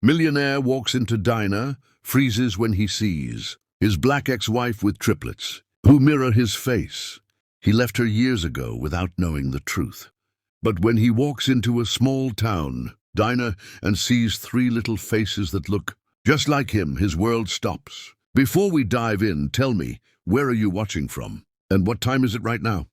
Millionaire walks into diner, freezes when he sees his black ex-wife with triplets, who mirror his face. He left her years ago without knowing the truth. But when he walks into a small town diner and sees three little faces that look just like him, his world stops. Before we dive in, tell me, where are you watching from? And what time is it right now?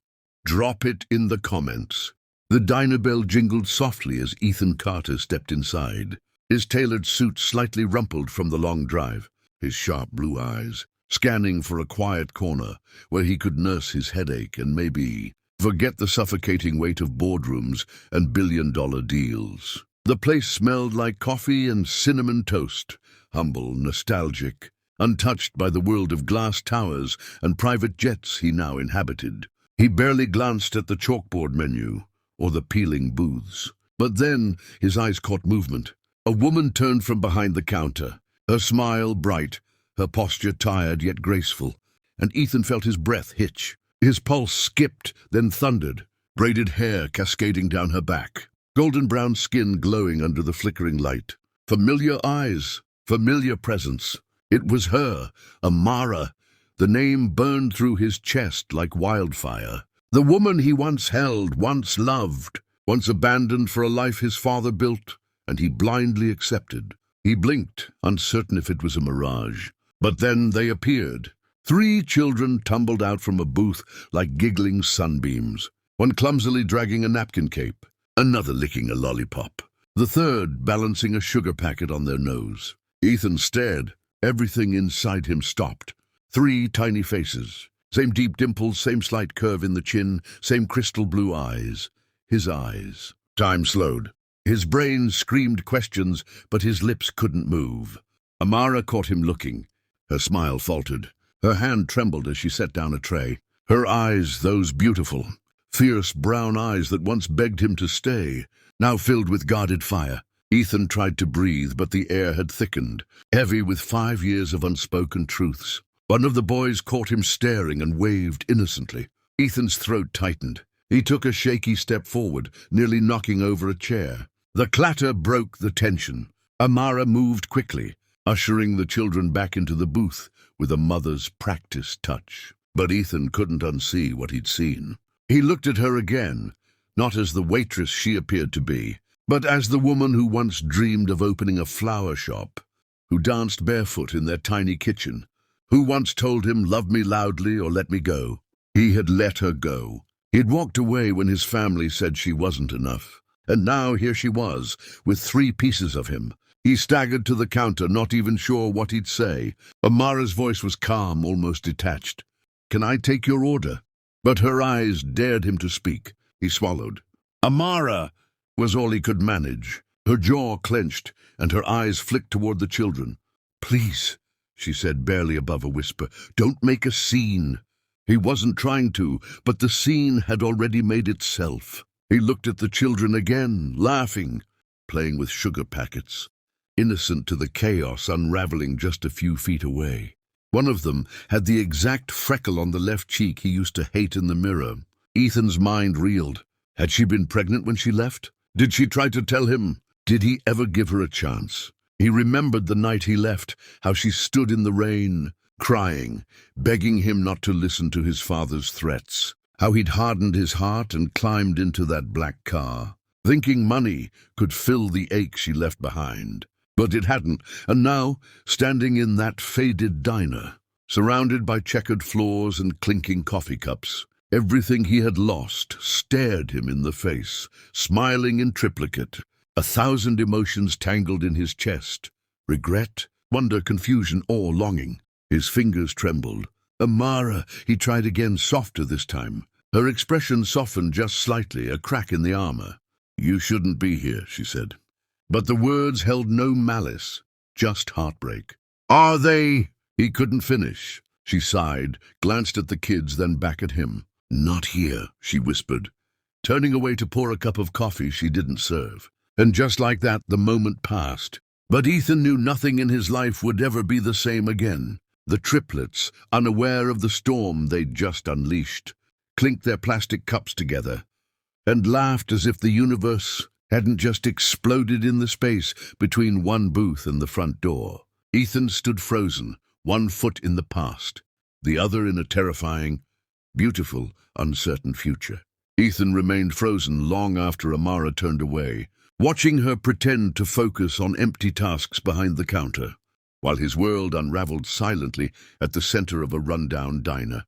Drop it in the comments. The diner bell jingled softly as Ethan Carter stepped inside, his tailored suit slightly rumpled from the long drive, his sharp blue eyes scanning for a quiet corner where he could nurse his headache and maybe forget the suffocating weight of boardrooms and billion-dollar deals. The place smelled like coffee and cinnamon toast, humble, nostalgic, untouched by the world of glass towers and private jets he now inhabited. He barely glanced at the chalkboard menu or the peeling booths. But then his eyes caught movement. A woman turned from behind the counter, her smile bright, her posture tired yet graceful, and Ethan felt his breath hitch. His pulse skipped, then thundered, braided hair cascading down her back, golden brown skin glowing under the flickering light. Familiar eyes, familiar presence. It was her, Amara. The name burned through his chest like wildfire. The woman he once held, once loved, once abandoned for a life his father built, and he blindly accepted. He blinked, uncertain if it was a mirage. But then they appeared. Three children tumbled out from a booth like giggling sunbeams, one clumsily dragging a napkin cape, another licking a lollipop, the third balancing a sugar packet on their nose. Ethan stared. Everything inside him stopped. Three tiny faces, same deep dimples, same slight curve in the chin, same crystal blue eyes. His eyes. Time slowed. His brain screamed questions, but his lips couldn't move. Amara caught him looking. Her smile faltered. Her hand trembled as she set down a tray. Her eyes, those beautiful, fierce brown eyes that once begged him to stay, now filled with guarded fire. Ethan tried to breathe, but the air had thickened, heavy with 5 years of unspoken truths. One of the boys caught him staring and waved innocently. Ethan's throat tightened. He took a shaky step forward, nearly knocking over a chair. The clatter broke the tension. Amara moved quickly, ushering the children back into the booth with a mother's practiced touch. But Ethan couldn't unsee what he'd seen. He looked at her again, not as the waitress she appeared to be, but as the woman who once dreamed of opening a flower shop, who danced barefoot in their tiny kitchen, who once told him, "Love me loudly or let me go." He had let her go. He'd walked away when his family said she wasn't enough. And now here she was, with 3 pieces of him. He staggered to the counter, not even sure what he'd say. Amara's voice was calm, almost detached. "Can I take your order?" But her eyes dared him to speak. He swallowed. "Amara!" was all he could manage. Her jaw clenched, and her eyes flicked toward the children. "Please," she said barely above a whisper, "don't make a scene." He wasn't trying to, but the scene had already made itself. He looked at the children again, laughing, playing with sugar packets, innocent to the chaos unraveling just a few feet away. One of them had the exact freckle on the left cheek he used to hate in the mirror. Ethan's mind reeled. Had she been pregnant when she left? Did she try to tell him? Did he ever give her a chance? He remembered the night he left, how she stood in the rain, crying, begging him not to listen to his father's threats, how he'd hardened his heart and climbed into that black car, thinking money could fill the ache she left behind. But it hadn't, and now, standing in that faded diner, surrounded by checkered floors and clinking coffee cups, everything he had lost stared him in the face, smiling in triplicate, 1,000 emotions tangled in his chest. Regret, wonder, confusion, awe, longing. His fingers trembled. "Amara," he tried again, softer this time. Her expression softened just slightly, a crack in the armor. "You shouldn't be here," she said. But the words held no malice, just heartbreak. "Are they?" He couldn't finish. She sighed, glanced at the kids, then back at him. "Not here," she whispered, turning away to pour a cup of coffee she didn't serve. And just like that, the moment passed. But Ethan knew nothing in his life would ever be the same again. The triplets, unaware of the storm they'd just unleashed, clinked their plastic cups together and laughed as if the universe hadn't just exploded in the space between one booth and the front door. Ethan stood frozen, one foot in the past, the other in a terrifying, beautiful, uncertain future. Ethan remained frozen long after Amara turned away, watching her pretend to focus on empty tasks behind the counter, while his world unraveled silently at the center of a rundown diner.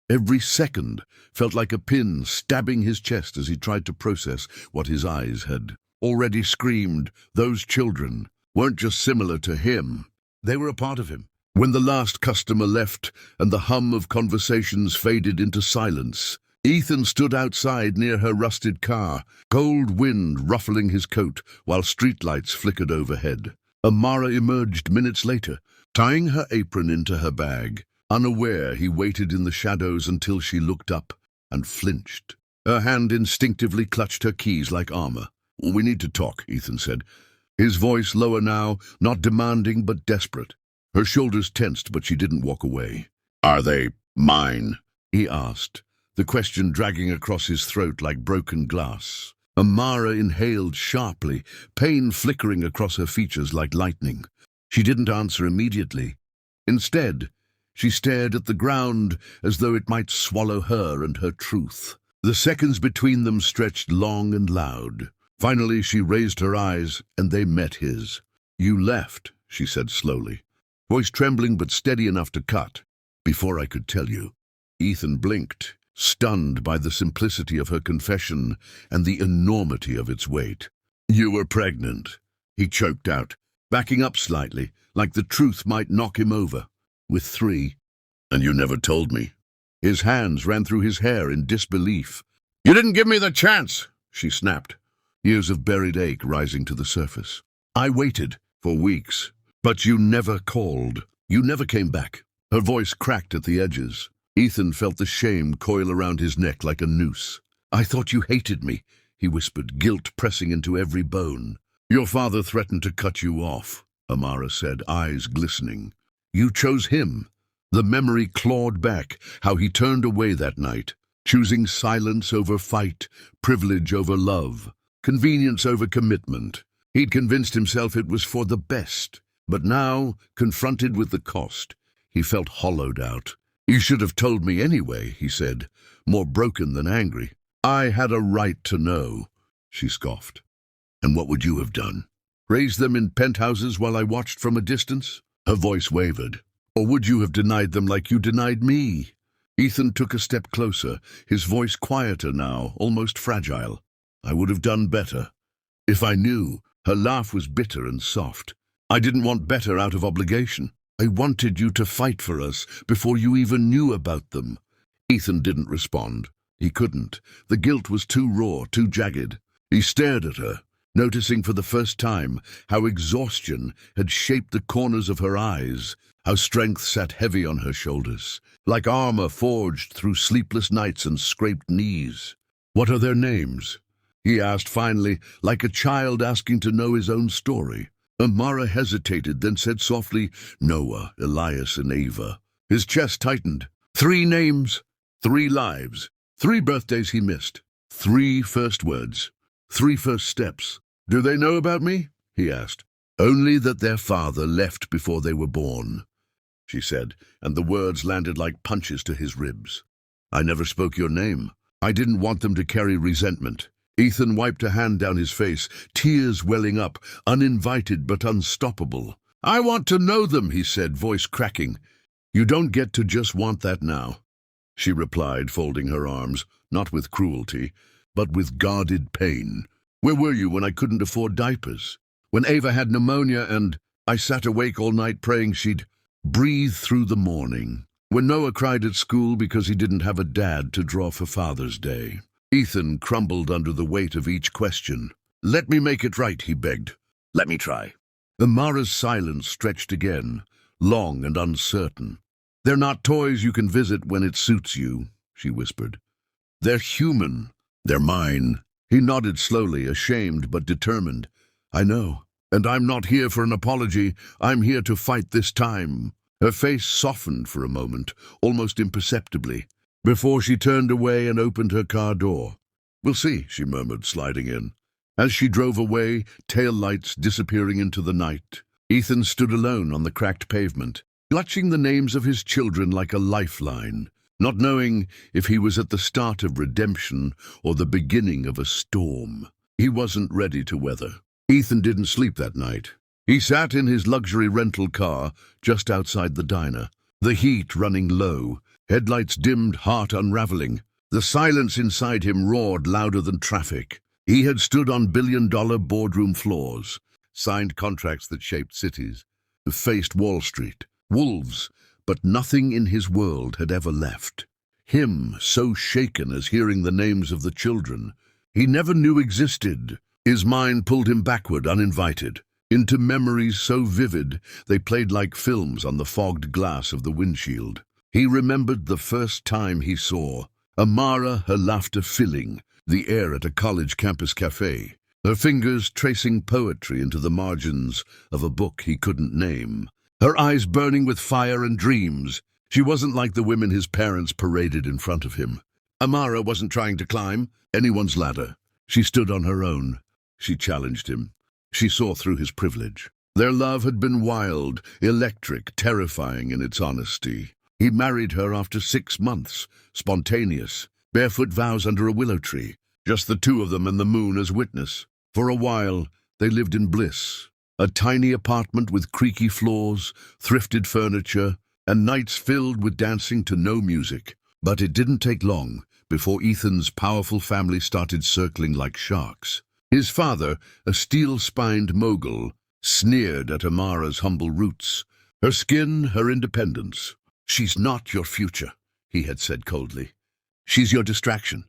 Every second felt like a pin stabbing his chest as he tried to process what his eyes had already screamed. Those children weren't just similar to him, they were a part of him. When the last customer left and the hum of conversations faded into silence, Ethan stood outside near her rusted car, cold wind ruffling his coat while streetlights flickered overhead. Amara emerged minutes later, tying her apron into her bag. Unaware, he waited in the shadows until she looked up and flinched. Her hand instinctively clutched her keys like armor. "We need to talk," Ethan said, his voice lower now, not demanding but desperate. Her shoulders tensed, but she didn't walk away. "Are they mine?" he asked, the question dragging across his throat like broken glass. Amara inhaled sharply, pain flickering across her features like lightning. She didn't answer immediately. Instead, she stared at the ground as though it might swallow her and her truth. The seconds between them stretched long and loud. Finally, she raised her eyes, and they met his. "You left," she said slowly, voice trembling but steady enough to cut. "Before I could tell you." Ethan blinked, stunned by the simplicity of her confession and the enormity of its weight. "You were pregnant," he choked out, backing up slightly, like the truth might knock him over. "With 3. And you never told me." His hands ran through his hair in disbelief. "You didn't give me the chance," she snapped, years of buried ache rising to the surface. "I waited for weeks, but you never called. You never came back." Her voice cracked at the edges. Ethan felt the shame coil around his neck like a noose. "I thought you hated me," he whispered, guilt pressing into every bone. "Your father threatened to cut you off," Amara said, eyes glistening. "You chose him." The memory clawed back, how he turned away that night, choosing silence over fight, privilege over love, convenience over commitment. He'd convinced himself it was for the best, but now, confronted with the cost, he felt hollowed out. "You should have told me anyway," he said, more broken than angry. "I had a right to know," she scoffed. "And what would you have done? Raise them in penthouses while I watched from a distance?" Her voice wavered. "Or would you have denied them like you denied me?" Ethan took a step closer, his voice quieter now, almost fragile. "I would have done better. If I knew." Her laugh was bitter and soft. "I didn't want better out of obligation. I wanted you to fight for us before you even knew about them." Ethan didn't respond. He couldn't. The guilt was too raw, too jagged. He stared at her, noticing for the first time how exhaustion had shaped the corners of her eyes, how strength sat heavy on her shoulders, like armor forged through sleepless nights and scraped knees. "What are their names?" he asked finally, like a child asking to know his own story. Amara hesitated, then said softly, "Noah, Elias, and Ava." His chest tightened. 3 names, 3 lives, 3 birthdays he missed, 3 first words, 3 first steps. "Do they know about me?" he asked. "Only that their father left before they were born," she said, and the words landed like punches to his ribs. "I never spoke your name. I didn't want them to carry resentment." Ethan wiped a hand down his face, tears welling up, uninvited but unstoppable. "I want to know them," he said, voice cracking. "You don't get to just want that now," she replied, folding her arms, not with cruelty, but with guarded pain. "Where were you when I couldn't afford diapers? When Ava had pneumonia and I sat awake all night praying she'd breathe through the morning? When Noah cried at school because he didn't have a dad to draw for Father's Day?" Ethan crumbled under the weight of each question. "Let me make it right," he begged. "Let me try." Amara's silence stretched again, long and uncertain. "They're not toys you can visit when it suits you," she whispered. "They're human. They're mine." He nodded slowly, ashamed but determined. "I know, and I'm not here for an apology. I'm here to fight this time." Her face softened for a moment, almost imperceptibly, before she turned away and opened her car door. "We'll see," she murmured, sliding in. As she drove away, tail lights disappearing into the night, Ethan stood alone on the cracked pavement, clutching the names of his children like a lifeline, not knowing if he was at the start of redemption or the beginning of a storm he wasn't ready to weather. Ethan didn't sleep that night. He sat in his luxury rental car just outside the diner, the heat running low, headlights dimmed, heart unraveling. The silence inside him roared louder than traffic. He had stood on billion-dollar boardroom floors, signed contracts that shaped cities, faced Wall Street, wolves, but nothing in his world had ever left him, so shaken as hearing the names of the children he never knew existed. His mind pulled him backward, uninvited, into memories so vivid they played like films on the fogged glass of the windshield. He remembered the first time he saw Amara, her laughter filling the air at a college campus cafe, her fingers tracing poetry into the margins of a book he couldn't name, her eyes burning with fire and dreams. She wasn't like the women his parents paraded in front of him. Amara wasn't trying to climb anyone's ladder. She stood on her own. She challenged him. She saw through his privilege. Their love had been wild, electric, terrifying in its honesty. He married her after 6 months, spontaneous, barefoot vows under a willow tree, just the two of them and the moon as witness. For a while, they lived in bliss, a tiny apartment with creaky floors, thrifted furniture, and nights filled with dancing to no music. But it didn't take long before Ethan's powerful family started circling like sharks. His father, a steel-spined mogul, sneered at Amara's humble roots, her skin, her independence. "She's not your future," he had said coldly. "She's your distraction."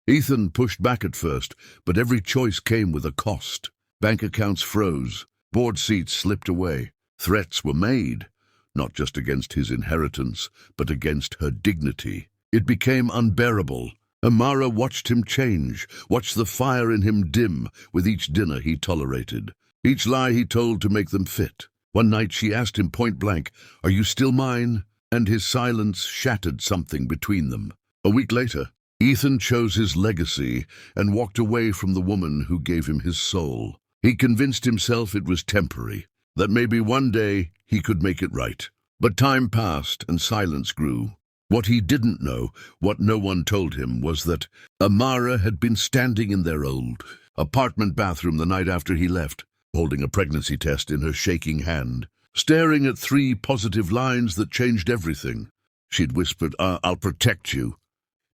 Ethan pushed back at first, but every choice came with a cost. Bank accounts froze, board seats slipped away. Threats were made, not just against his inheritance, but against her dignity. It became unbearable. Amara watched him change, watched the fire in him dim with each dinner he tolerated, each lie he told to make them fit. One night she asked him point blank, "Are you still mine?" And his silence shattered something between them. A week later, Ethan chose his legacy and walked away from the woman who gave him his soul. He convinced himself it was temporary, that maybe one day he could make it right. But time passed and silence grew. What he didn't know, what no one told him, was that Amara had been standing in their old apartment bathroom the night after he left, holding a pregnancy test in her shaking hand, staring at 3 positive lines that changed everything. She'd whispered, "I'll protect you,"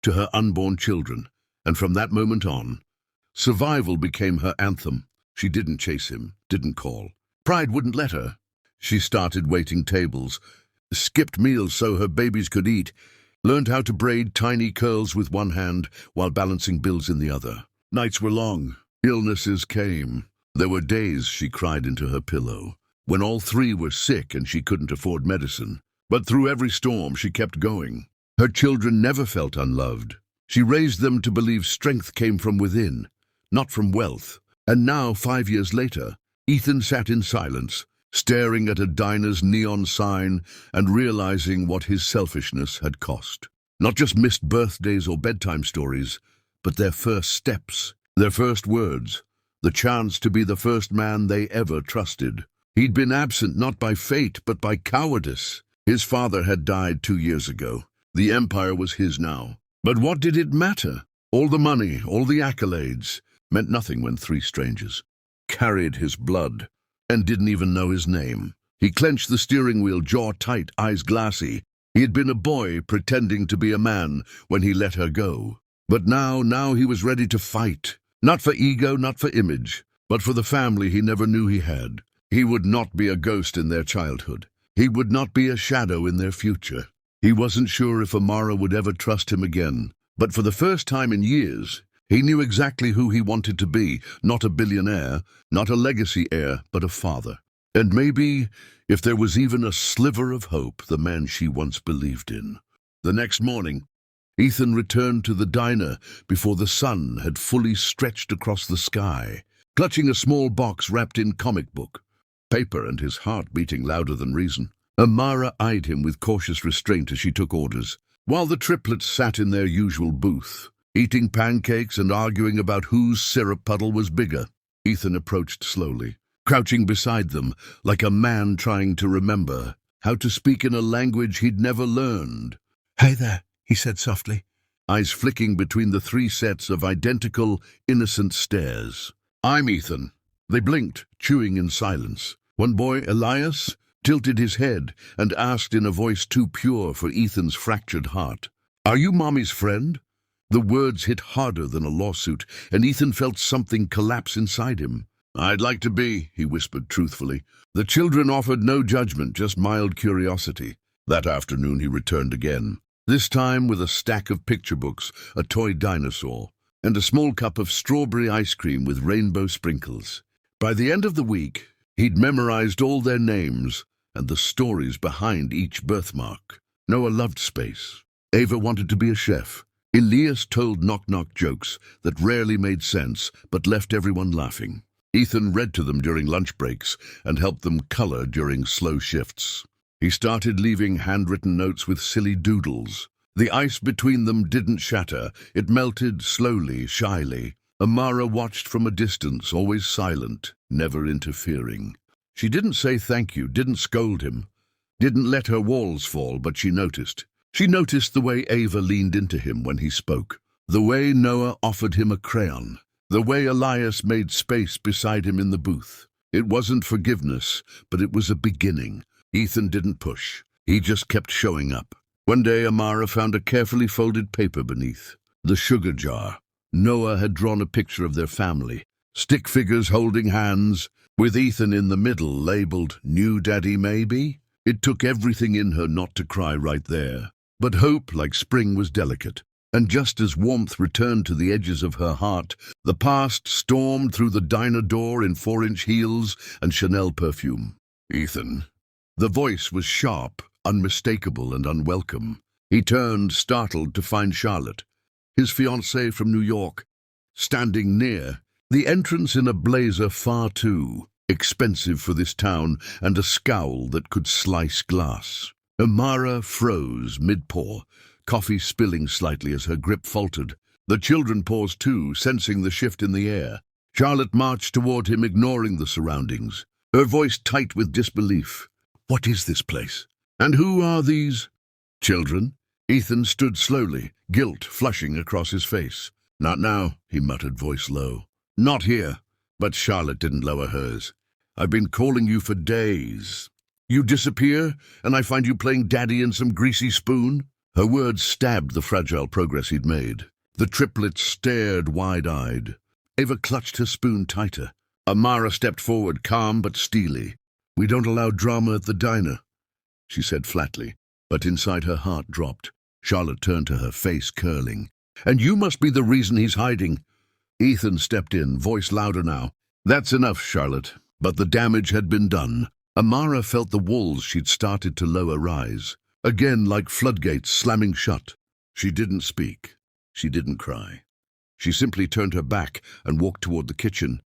to her unborn children, and from that moment on, survival became her anthem. She didn't chase him, didn't call. Pride wouldn't let her. She started waiting tables, skipped meals so her babies could eat, learned how to braid tiny curls with one hand while balancing bills in the other. Nights were long. Illnesses came. There were days she cried into her pillow, when all 3 were sick and she couldn't afford medicine. But through every storm, she kept going. Her children never felt unloved. She raised them to believe strength came from within, not from wealth. And now, 5 years later, Ethan sat in silence, staring at a diner's neon sign and realizing what his selfishness had cost. Not just missed birthdays or bedtime stories, but their first steps, their first words, the chance to be the first man they ever trusted. He'd been absent not by fate, but by cowardice. His father had died 2 years ago. The empire was his now. But what did it matter? All the money, all the accolades, meant nothing when 3 strangers carried his blood and didn't even know his name. He clenched the steering wheel, jaw tight, eyes glassy. He had been a boy pretending to be a man when he let her go. But now he was ready to fight. Not for ego, not for image, but for the family he never knew he had. He would not be a ghost in their childhood. He would not be a shadow in their future. He wasn't sure if Amara would ever trust him again. But for the first time in years, he knew exactly who he wanted to be, not a billionaire, not a legacy heir, but a father. And maybe, if there was even a sliver of hope, the man she once believed in. The next morning, Ethan returned to the diner before the sun had fully stretched across the sky, clutching a small box wrapped in comic book paper and his heart beating louder than reason. Amara eyed him with cautious restraint as she took orders, while the triplets sat in their usual booth, eating pancakes and arguing about whose syrup puddle was bigger. Ethan approached slowly, crouching beside them like a man trying to remember how to speak in a language he'd never learned. "Hey there," he said softly, Eyes flicking between the three sets of identical, innocent stares. "I'm Ethan." They blinked, chewing in silence. One boy, Elias, tilted his head and asked in a voice too pure for Ethan's fractured heart, "Are you Mommy's friend?" The words hit harder than a lawsuit, and Ethan felt something collapse inside him. "I'd like to be," he whispered truthfully. The children offered no judgment, just mild curiosity. That afternoon he returned again, this time with a stack of picture books, a toy dinosaur, and a small cup of strawberry ice cream with rainbow sprinkles. By the end of the week, he'd memorized all their names and the stories behind each birthmark. Noah loved space. Ava wanted to be a chef. Elias told knock-knock jokes that rarely made sense but left everyone laughing. Ethan read to them during lunch breaks and helped them color during slow shifts. He started leaving handwritten notes with silly doodles. The ice between them didn't shatter. It melted slowly, shyly. Amara watched from a distance, always silent, never interfering. She didn't say thank you, didn't scold him, didn't let her walls fall, but she noticed. She noticed the way Ava leaned into him when he spoke, the way Noah offered him a crayon, the way Elias made space beside him in the booth. It wasn't forgiveness, but it was a beginning. Ethan didn't push. He just kept showing up. One day, Amara found a carefully folded paper beneath the sugar jar. Noah had drawn a picture of their family, stick figures holding hands, with Ethan in the middle, labeled "New Daddy Maybe." It took everything in her not to cry right there. But hope, like spring, was delicate. And just as warmth returned to the edges of her heart, the past stormed through the diner door in 4-inch heels and Chanel perfume. "Ethan." The voice was sharp, unmistakable, and unwelcome. He turned, startled, to find Charlotte, his fiancée from New York, standing near, the entrance in a blazer far too expensive for this town and a scowl that could slice glass. Amara froze mid-pour, coffee spilling slightly as her grip faltered. The children paused too, sensing the shift in the air. Charlotte marched toward him, ignoring the surroundings, her voice tight with disbelief. "What is this place? And who are these children?" Ethan stood slowly, guilt flushing across his face. "Not now," he muttered, voice low. "Not here." But Charlotte didn't lower hers. "I've been calling you for days. You disappear, and I find you playing daddy in some greasy spoon." Her words stabbed the fragile progress he'd made. The triplets stared wide-eyed. Ava clutched her spoon tighter. Amara stepped forward, calm but steely. "We don't allow drama at the diner," she said flatly, but inside her heart dropped. Charlotte turned to her, face curling. "And you must be the reason he's hiding." Ethan stepped in, voice louder now. "That's enough, Charlotte." But the damage had been done. Amara felt the walls she'd started to lower rise, again like floodgates slamming shut. She didn't speak. She didn't cry. She simply turned her back and walked toward the kitchen,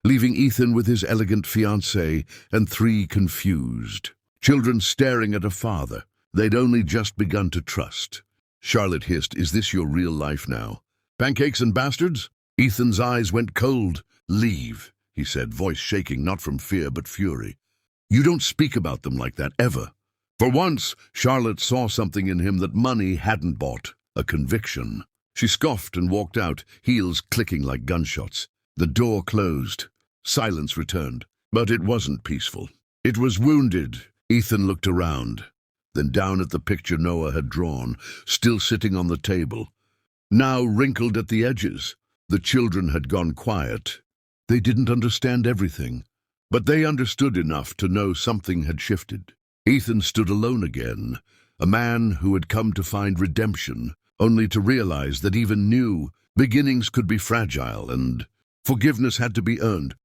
leaving Ethan with his elegant fiancée and 3 confused children staring at a father they'd only just begun to trust. Charlotte hissed, "Is this your real life now? Pancakes and bastards?" Ethan's eyes went cold. "Leave," he said, voice shaking, not from fear but fury. "You don't speak about them like that, ever." For once, Charlotte saw something in him that money hadn't bought, a conviction. She scoffed and walked out, heels clicking like gunshots. The door closed. Silence returned, but it wasn't peaceful. It was wounded. Ethan looked around, then down at the picture Noah had drawn, still sitting on the table, now wrinkled at the edges. The children had gone quiet. They didn't understand everything, but they understood enough to know something had shifted. Ethan stood alone again, a man who had come to find redemption, only to realize that even new beginnings could be fragile and forgiveness had to be earned,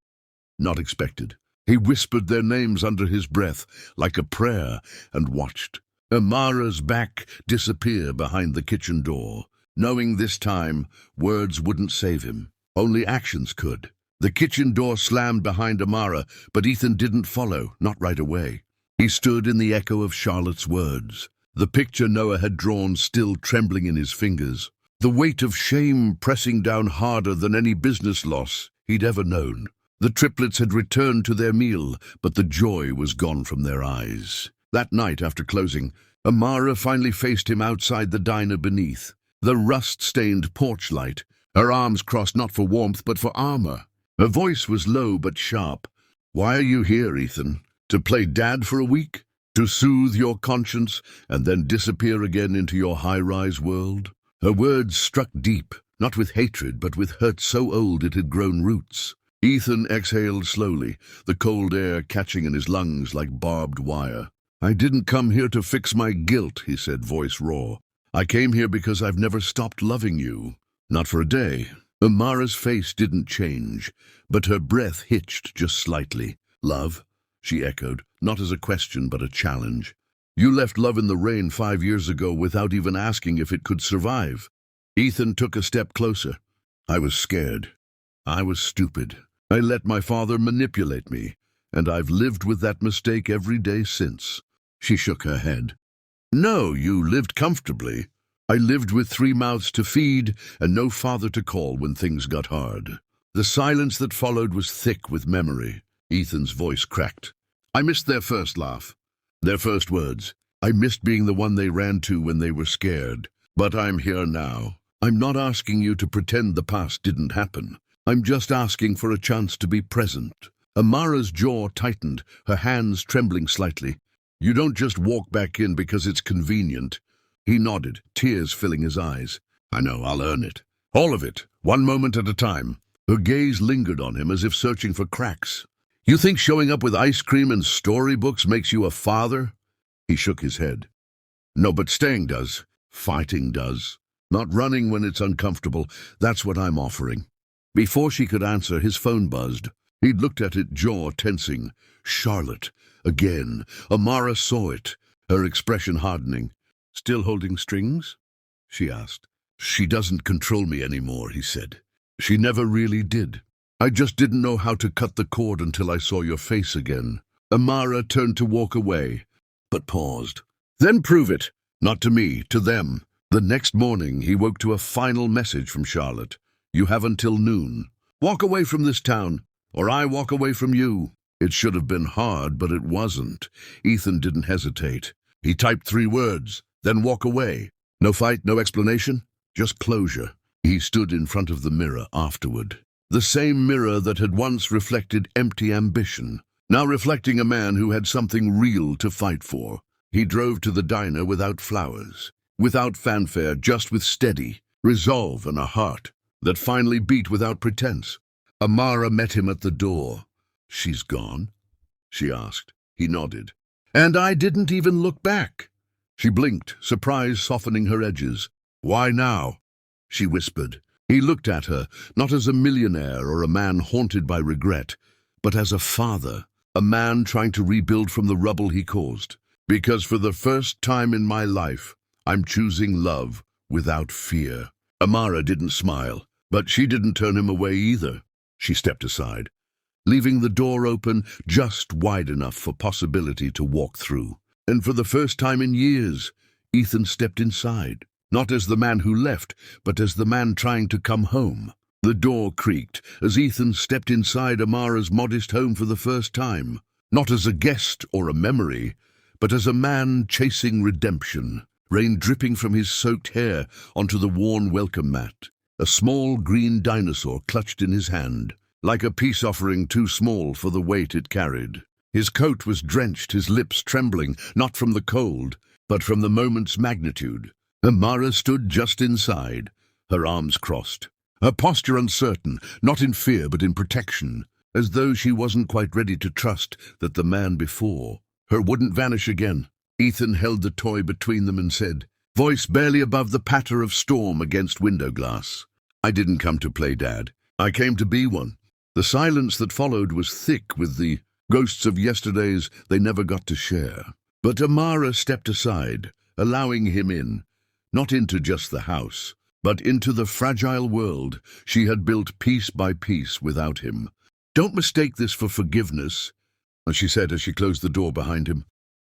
not expected. He whispered their names under his breath, like a prayer, and watched Amara's back disappear behind the kitchen door, knowing this time words wouldn't save him. Only actions could. The kitchen door slammed behind Amara, but Ethan didn't follow, not right away. He stood in the echo of Charlotte's words, the picture Noah had drawn still trembling in his fingers, the weight of shame pressing down harder than any business loss he'd ever known. The triplets had returned to their meal, but the joy was gone from their eyes. That night, after closing, Amara finally faced him outside the diner beneath, the rust-stained porch light, her arms crossed not for warmth but for armor. Her voice was low but sharp. "Why are you here, Ethan? To play dad for a week? To soothe your conscience and then disappear again into your high-rise world?" Her words struck deep, not with hatred but with hurt so old it had grown roots. Ethan exhaled slowly, the cold air catching in his lungs like barbed wire. "I didn't come here to fix my guilt," he said, voice raw. "I came here because I've never stopped loving you. Not for a day." Amara's face didn't change, but her breath hitched just slightly. "Love?" she echoed, not as a question but a challenge. "You left love in the rain 5 years ago without even asking if it could survive." Ethan took a step closer. "I was scared. I was stupid. I let my father manipulate me, and I've lived with that mistake every day since." She shook her head. "No, you lived comfortably. I lived with 3 mouths to feed and no father to call when things got hard." The silence that followed was thick with memory. Ethan's voice cracked. "I missed their first laugh, their first words. I missed being the one they ran to when they were scared. But I'm here now. I'm not asking you to pretend the past didn't happen. I'm just asking for a chance to be present." Amara's jaw tightened, her hands trembling slightly. "You don't just walk back in because it's convenient." He nodded, tears filling his eyes. "I know, I'll earn it. All of it, one moment at a time." Her gaze lingered on him as if searching for cracks. "You think showing up with ice cream and storybooks makes you a father?" He shook his head. "No, but staying does. Fighting does. Not running when it's uncomfortable. That's what I'm offering." Before she could answer, his phone buzzed. He'd looked at it, jaw tensing. Charlotte. Again. Amara saw it, her expression hardening. "Still holding strings?" she asked. "She doesn't control me anymore," he said. "She never really did. I just didn't know how to cut the cord until I saw your face again." Amara turned to walk away, but paused. "Then prove it. Not to me, to them." The next morning, he woke to a final message from Charlotte. "You have until noon. Walk away from this town, or I walk away from you." It should have been hard, but it wasn't. Ethan didn't hesitate. He typed 3 words, then walk away. No fight, no explanation, just closure. He stood in front of the mirror afterward. The same mirror that had once reflected empty ambition, now reflecting a man who had something real to fight for. He drove to the diner without flowers, without fanfare, just with steady resolve and a heart that finally beat without pretense. Amara met him at the door. "She's gone?" she asked. He nodded. "And I didn't even look back." She blinked, surprise softening her edges. "Why now?" she whispered. He looked at her, not as a millionaire or a man haunted by regret, but as a father, a man trying to rebuild from the rubble he caused. "Because for the first time in my life, I'm choosing love without fear." Amara didn't smile, but she didn't turn him away either. She stepped aside, leaving the door open just wide enough for possibility to walk through. And for the first time in years, Ethan stepped inside, not as the man who left, but as the man trying to come home. The door creaked as Ethan stepped inside Amara's modest home for the first time, not as a guest or a memory, but as a man chasing redemption. Rain dripping from his soaked hair onto the worn welcome mat. A small green dinosaur clutched in his hand, like a peace offering too small for the weight it carried. His coat was drenched, his lips trembling, not from the cold, but from the moment's magnitude. Amara stood just inside, her arms crossed, her posture uncertain, not in fear but in protection, as though she wasn't quite ready to trust that the man before her wouldn't vanish again. Ethan held the toy between them and said, voice barely above the patter of storm against window glass, "I didn't come to play dad. I came to be one." The silence that followed was thick with the ghosts of yesterdays they never got to share. But Amara stepped aside, allowing him in, not into just the house, but into the fragile world she had built piece by piece without him. "Don't mistake this for forgiveness," she said as she closed the door behind him.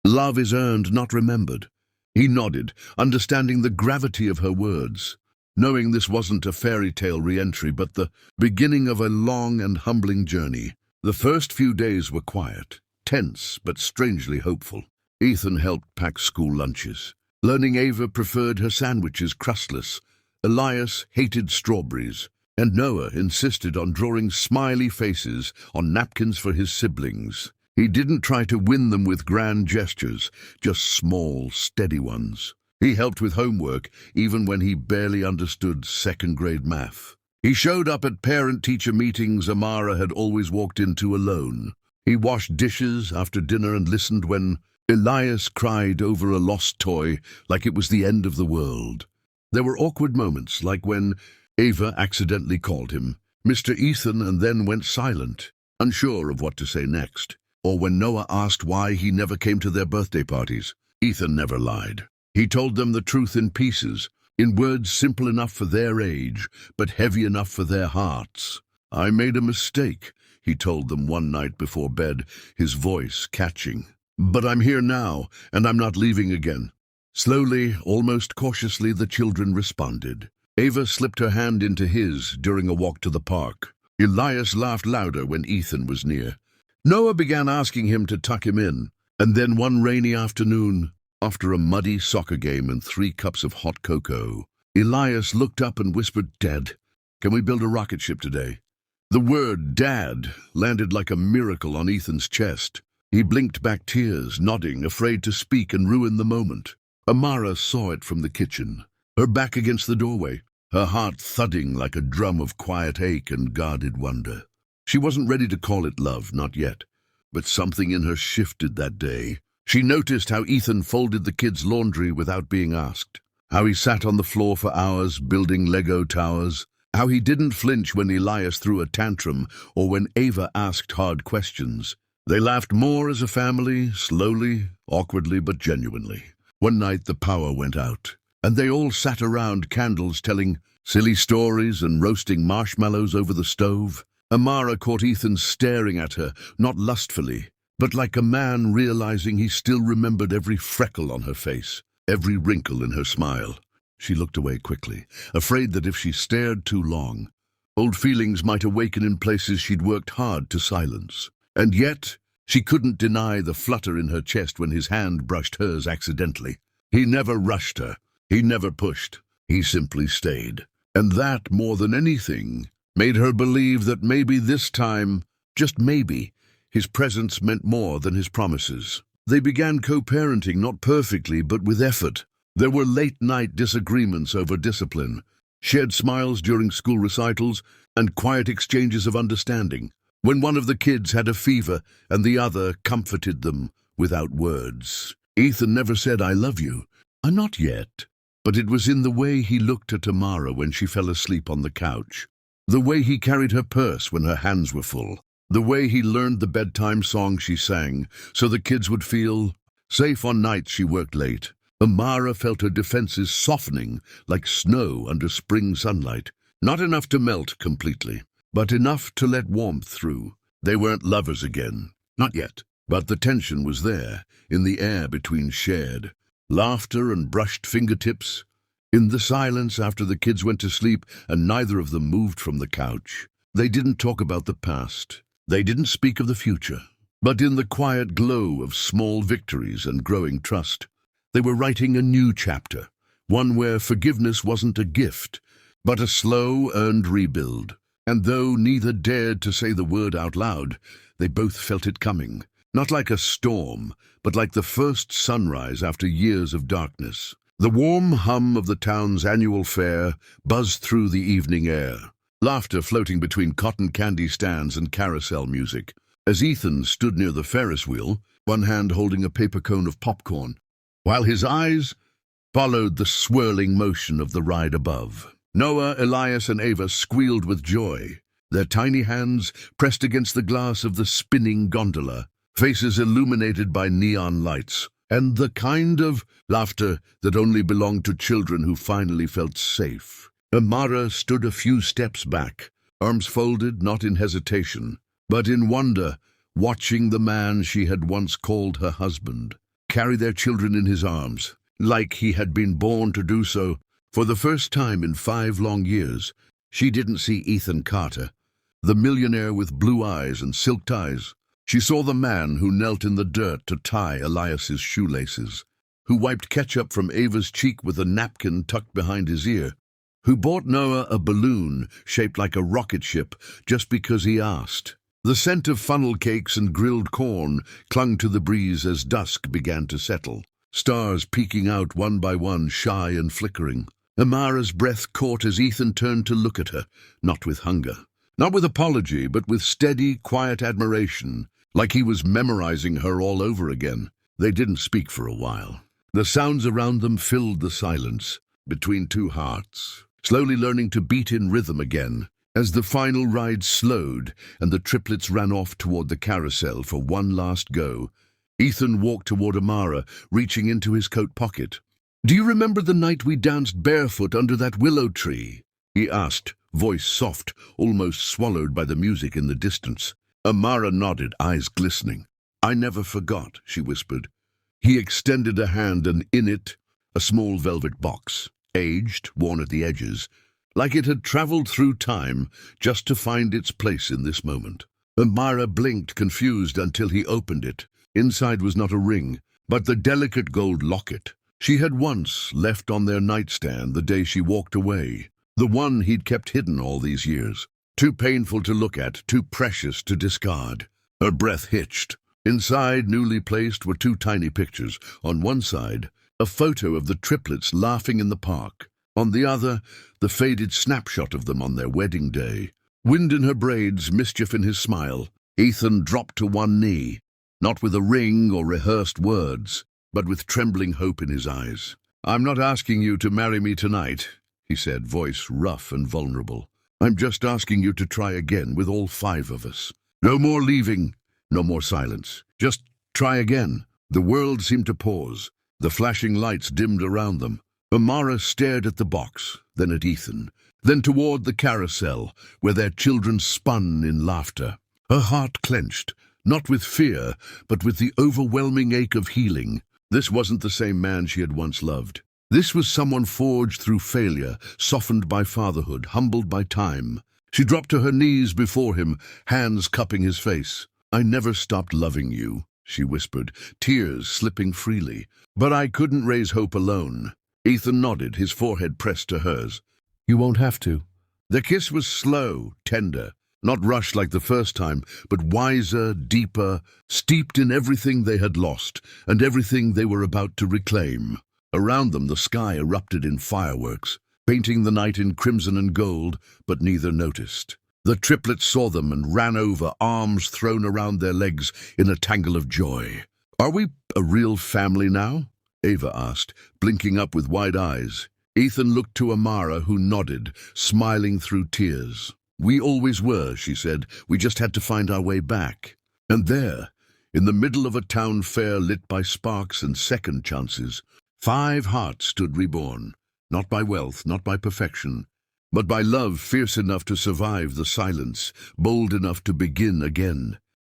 "Love is earned, not remembered." He nodded, understanding the gravity of her words. knowing this wasn't a fairy tale re-entry but the beginning of a long and humbling journey. The first few days were quiet, tense but strangely hopeful. Ethan helped pack school lunches. Learning Ava preferred her sandwiches crustless, Elias hated strawberries, and Noah insisted on drawing smiley faces on napkins for his siblings. He didn't try to win them with grand gestures, just small, steady ones. He helped with homework even when he barely understood second-grade math. He showed up at parent-teacher meetings Amara had always walked into alone. He washed dishes after dinner and listened when Elias cried over a lost toy like it was the end of the world. There were awkward moments, like when Ava accidentally called him Mr. Ethan and then went silent, unsure of what to say next. Or when Noah asked why he never came to their birthday parties. Ethan never lied. He told them the truth in pieces, in words simple enough for their age, but heavy enough for their hearts. "I made a mistake," he told them one night before bed, his voice catching. "But I'm here now, and I'm not leaving again." Slowly, almost cautiously, the children responded. Ava slipped her hand into his during a walk to the park. Elias laughed louder when Ethan was near. Noah began asking him to tuck him in, and then one rainy afternoon, after a muddy soccer game and 3 cups of hot cocoa, Elias looked up and whispered, "Dad, can we build a rocket ship today?" The word "Dad" landed like a miracle on Ethan's chest. He blinked back tears, nodding, afraid to speak and ruin the moment. Amara saw it from the kitchen, her back against the doorway, her heart thudding like a drum of quiet ache and guarded wonder. She wasn't ready to call it love, not yet, but something in her shifted that day. She noticed how Ethan folded the kids' laundry without being asked, how he sat on the floor for hours building Lego towers, how he didn't flinch when Elias threw a tantrum or when Ava asked hard questions. They laughed more as a family, slowly, awkwardly, but genuinely. One night the power went out, and they all sat around candles telling silly stories and roasting marshmallows over the stove. Amara caught Ethan staring at her, not lustfully, but like a man realizing he still remembered every freckle on her face, every wrinkle in her smile. She looked away quickly, afraid that if she stared too long, old feelings might awaken in places she'd worked hard to silence. And yet, she couldn't deny the flutter in her chest when his hand brushed hers accidentally. He never rushed her. He never pushed. He simply stayed. And that, more than anything, made her believe that maybe this time, just maybe, his presence meant more than his promises. They began co-parenting, not perfectly, but with effort. There were late-night disagreements over discipline, shared smiles during school recitals, and quiet exchanges of understanding. When one of the kids had a fever and the other comforted them without words. Ethan never said, "I love you." Not yet. But it was in the way he looked at Amara when she fell asleep on the couch. The way he carried her purse when her hands were full. The way he learned the bedtime song she sang so the kids would feel safe on nights she worked late. Amara felt her defenses softening like snow under spring sunlight. Not enough to melt completely, but enough to let warmth through. They weren't lovers again. Not yet. But the tension was there, in the air between shared laughter and brushed fingertips. In the silence after the kids went to sleep and neither of them moved from the couch. They didn't talk about the past. They didn't speak of the future. But in the quiet glow of small victories and growing trust, they were writing a new chapter, one where forgiveness wasn't a gift, but a slow, earned rebuild. And though neither dared to say the word out loud, they both felt it coming. Not like a storm, but like the first sunrise after years of darkness. The warm hum of the town's annual fair buzzed through the evening air, laughter floating between cotton candy stands and carousel music. As Ethan stood near the Ferris wheel, one hand holding a paper cone of popcorn, while his eyes followed the swirling motion of the ride above. Noah, Elias, and Ava squealed with joy, their tiny hands pressed against the glass of the spinning gondola, faces illuminated by neon lights, and the kind of laughter that only belonged to children who finally felt safe. Amara stood a few steps back, arms folded, not in hesitation, but in wonder, watching the man she had once called her husband carry their children in his arms, like he had been born to do so, For the first time in 5 long years, she didn't see Ethan Carter, the millionaire with blue eyes and silk ties. She saw the man who knelt in the dirt to tie Elias's shoelaces, who wiped ketchup from Ava's cheek with a napkin tucked behind his ear, who bought Noah a balloon shaped like a rocket ship just because he asked. The scent of funnel cakes and grilled corn clung to the breeze as dusk began to settle, stars peeking out one by one, shy and flickering. Amara's breath caught as Ethan turned to look at her, not with hunger, not with apology, but with steady, quiet admiration, like he was memorizing her all over again. They didn't speak for a while. The sounds around them filled the silence between two hearts, slowly learning to beat in rhythm again. As the final ride slowed and the triplets ran off toward the carousel for one last go, Ethan walked toward Amara, reaching into his coat pocket. "Do you remember the night we danced barefoot under that willow tree?" he asked, voice soft, almost swallowed by the music in the distance. Amara nodded, eyes glistening. "I never forgot," she whispered. He extended a hand, and in it, a small velvet box, aged, worn at the edges, like it had traveled through time just to find its place in this moment. Amara blinked, confused, until he opened it. Inside was not a ring, but the delicate gold locket she had once left on their nightstand the day she walked away, the one he'd kept hidden all these years. Too painful to look at, too precious to discard. Her breath hitched. Inside, newly placed, were 2 tiny pictures. On one side, a photo of the triplets laughing in the park. On the other, the faded snapshot of them on their wedding day. Wind in her braids, mischief in his smile. Ethan dropped to one knee, not with a ring or rehearsed words, but with trembling hope in his eyes. "I'm not asking you to marry me tonight," he said, voice rough and vulnerable. "I'm just asking you to try again with all 5 of us. No more leaving, no more silence. Just try again." The world seemed to pause. The flashing lights dimmed around them. Amara stared at the box, then at Ethan, then toward the carousel, where their children spun in laughter. Her heart clenched, not with fear, but with the overwhelming ache of healing. This wasn't the same man she had once loved. This was someone forged through failure, softened by fatherhood, humbled by time. She dropped to her knees before him, hands cupping his face. "I never stopped loving you," she whispered, tears slipping freely. "But I couldn't raise hope alone." Ethan nodded, his forehead pressed to hers. "You won't have to." The kiss was slow, tender, not rushed like the first time, but wiser, deeper, steeped in everything they had lost and everything they were about to reclaim. Around them the sky erupted in fireworks, painting the night in crimson and gold, but neither noticed. The triplets saw them and ran over, arms thrown around their legs in a tangle of joy. "Are we a real family now?" Ava asked, blinking up with wide eyes. Ethan looked to Amara, who nodded, smiling through tears. "We always were," she said. "We just had to find our way back." And there, in the middle of a town fair lit by sparks and second chances, 5 hearts stood reborn, not by wealth, not by perfection, but by love fierce enough to survive the silence, bold enough to begin again.